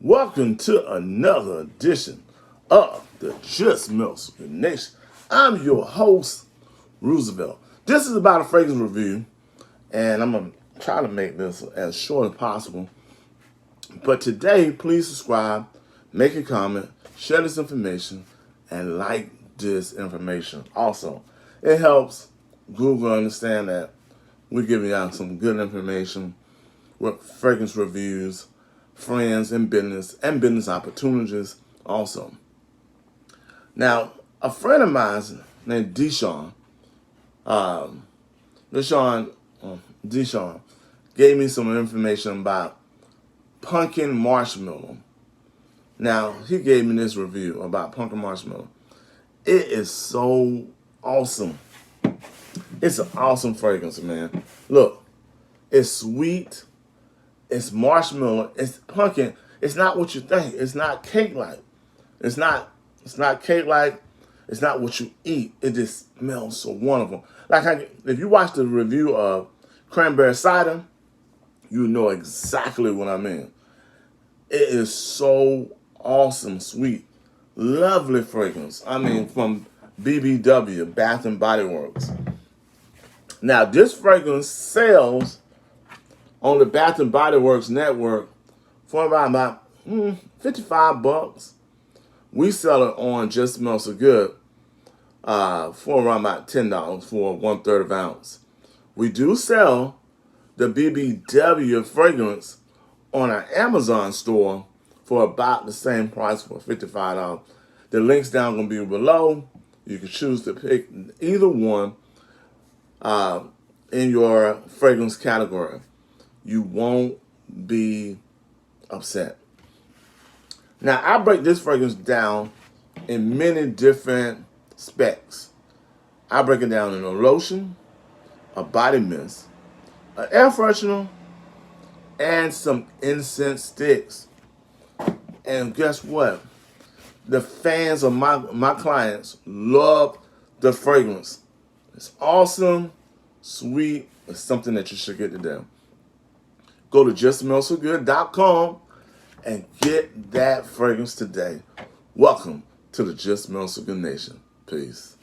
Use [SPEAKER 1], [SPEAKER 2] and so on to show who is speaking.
[SPEAKER 1] Welcome to another edition of the Just Smells Good Nation. I'm your host, Roosevelt. This is about a fragrance review, and I'm going to try to make this as short as possible. But today, please subscribe, make a comment, share this information, and like this information. Also, it helps Google understand that we're giving out some good information with fragrance reviews, friends and business opportunities also. Now, a friend of mine named Deshaun gave me some information about pumpkin marshmallow. Now, he gave me this review about pumpkin marshmallow. It is so awesome. It's an awesome fragrance, man. Look, it's sweet. It's marshmallow. It's pumpkin. It's not what you think. It's not cake-like. It's not cake-like. It's not what you eat. It just smells so wonderful. If you watch the review of cranberry cider, you know exactly what I mean. It is so awesome, sweet, lovely fragrance. I mean, from BBW, Bath and Body Works. Now, this fragrance sells on the Bath and Body Works network for about $55. We sell it on Just Smells So Good for around about $10 for 1/3 of an ounce. We do sell the BBW fragrance on our Aamzon store for about the same price, for $55. The link's down going to be below. You can choose to pick either one in your fragrance category. You won't be upset. Now, I break this fragrance down in many different specs. I break it down in a lotion, a body mist, an air freshener, and some incense sticks. And guess what? The fans of my clients love the fragrance. It's awesome, sweet. It's something that you should get today. Go to justsmellsogood.com and get that fragrance today. Welcome to the Just Smells So Good Nation. Peace.